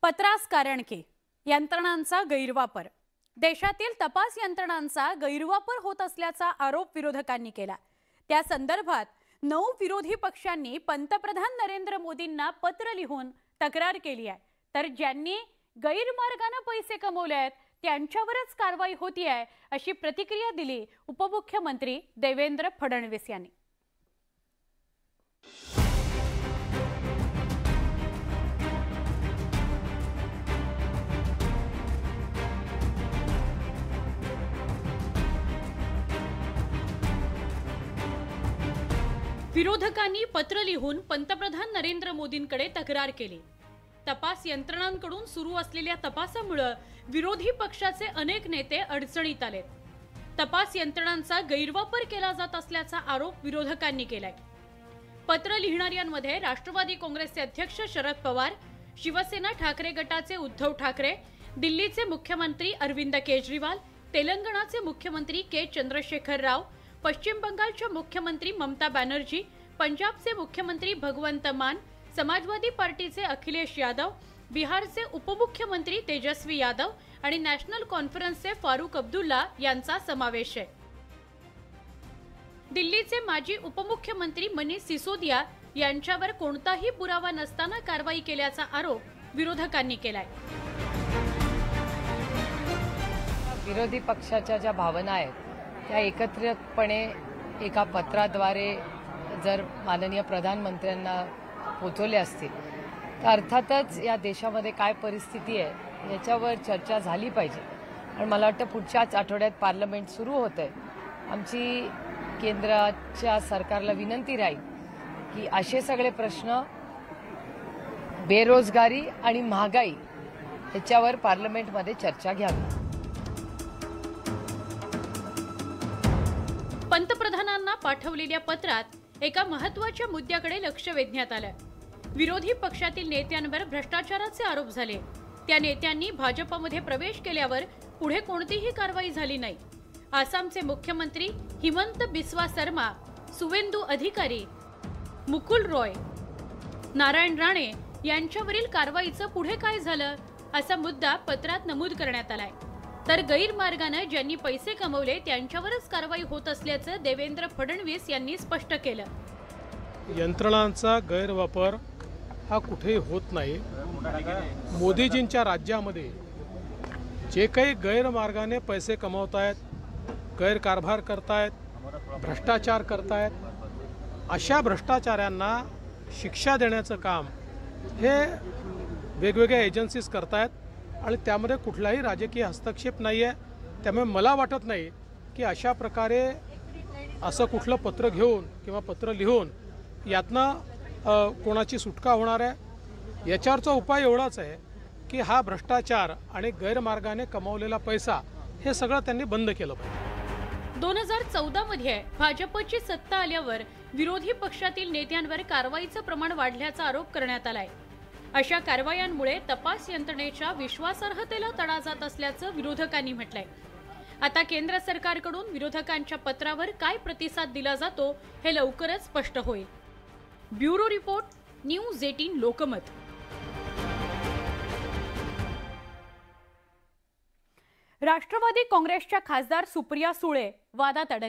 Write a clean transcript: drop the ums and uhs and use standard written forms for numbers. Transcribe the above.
पत्रास कारण की यंत्रणांचा गैरवापर। देशातील तपास यंत्रणांचा गैरवापर होत असल्याचा आरोप विरोधकांनी केला। त्या संदर्भात 9 विरोधी पक्षांनी पंतप्रधान नरेंद्र मोदींना पत्र लिहून तक्रार केली आहे। तर ज्यांनी गैरमार्गाने पैसे कमवले आहेत त्यांच्यावरच कारवाई होती आहे, अशी प्रतिक्रिया दिली उपमुख्यमंत्री देवेंद्र फडणवीस यांनी। विरोधकांनी पत्र लिहून पंतप्रधान नरेंद्र मोदींकडे तक्रार केली। तपास यंत्रणांकडून सुरू असलेल्या तपासामुळे विरोधी पक्षाचे अनेक नेते अडचणीत आलेत। तपास यंत्रणांचा गैरवापर केला जात असल्याचा आरोप विरोधकांनी केलाय। पत्र लिहिणाऱ्यांमध्ये राष्ट्रवादी काँग्रेसचे अध्यक्ष शरद पवार, शिवसेना ठाकरे गटाचे उद्धव ठाकरे, दिल्लीचे मुख्यमंत्री अरविंद केजरीवाल, तेलंगणाचे मुख्यमंत्री के चंद्रशेखर राव, पश्चिम बंगालच्या मुख्यमंत्री ममता बॅनर्जी, पंजाबचे मुख्यमंत्री भगवंत मान, समाजवादी पार्टीचे अखिलेश यादव, बिहारचे उपमुख्यमंत्री तेजस्वी यादव आणि नॅशनल कॉन्फरन्सचे फारूक अब्दुल्ला यांचा समावेश आहे। दिल्लीचे माजी उपमुख्यमंत्री मनीष सिसोदिया यांच्यावर कोणताही पुरावा नसताना कारवाई केल्याचा आरोप विरोधकांनी केलाय। विरोधी पक्षाच्या ज्या भावना आहेत त्या एकत्रितपणे एका पत्राद्वारे जर माननीय प्रधानमंत्र्यांना पोहोचवले असतील तर अर्थातच या देशामध्ये काय परिस्थिती आहे याच्यावर चर्चा झाली पाहिजे। आणि मला वाटतं पुढच्याच आठवड्यात पार्लमेंट सुरू होतंय। आमची केंद्राच्या सरकारला विनंती राहील की असे सगळे प्रश्न, बेरोजगारी आणि महागाई याच्यावर पार्लमेंटमध्ये चर्चा घ्यावी। पंतप्रधानांना पाठवलेल्या पत्रात एका महत्त्वाच्या मुद्द्याकडे लक्ष वेधण्यात आलं। विरोधी पक्षातील नेत्यांवर भ्रष्टाचाराचे आरोप झाले। त्या नेत्यांनी भाजपमध्ये प्रवेश केल्यावर पुढे कोणतीही कारवाई झाली नाही। आसामचे मुख्यमंत्री हिमंत बिस्वा शर्मा, सुवेंदू अधिकारी, मुकुल रॉय, नारायण राणे यांच्यावरील कारवाईचं पुढे काय झालं असा मुद्दा पत्रात नमूद करण्यात आलाय। तर गैरमार्गाने ज्यांनी पैसे कमवले त्यांच्यावरच कारवाई होत असल्याचं देवेंद्र फडणवीस यांनी स्पष्ट केलं। यंत्रणांचा गैरवापर हा कुठेही होत नाही। मोदीजींच्या राज्यामध्ये जे काही गैरमार्गाने पैसे कमवतायत, गैरकारभार करतायत, भ्रष्टाचार करतायत, अशा भ्रष्टाचाऱ्यांना शिक्षा देण्याचं काम हे वेगवेगळ्या एजन्सीज करतायत आणि त्यामध्ये कुठलाही राजकीय हस्तक्षेप नाही आहे। त्यामुळे मला वाटत नाही की अशा प्रकारे असं कुठलं पत्र घेऊन किंवा पत्र लिहून यातनं कोणाची सुटका होणार आहे। याच्यावरचा उपाय एवढाच आहे की हा भ्रष्टाचार आणि गैरमार्गाने कमावलेला पैसा हे सगळं त्यांनी बंद केलं पाहिजे। 2014 मध्ये भाजपची सत्ता आल्यावर विरोधी पक्षातील नेत्यांवर कारवाईचं प्रमाण वाढल्याचा आरोप करण्यात आलाय। अशा कारवायांमुळे तपास यंत्रणेच्या विश्वासार्हतेला तडा जात असल्याचं विरोधकांनी म्हटलंय। आता केंद्र सरकारकडून विरोधकांच्या पत्रावर काय प्रतिसाद दिला जातो हे लवकरच स्पष्ट होईल। Bureau report, news 18 Lokmat. राष्ट्रवादी काँग्रेसच्या खासदार सुप्रिया सुळे वादात अडकल्या।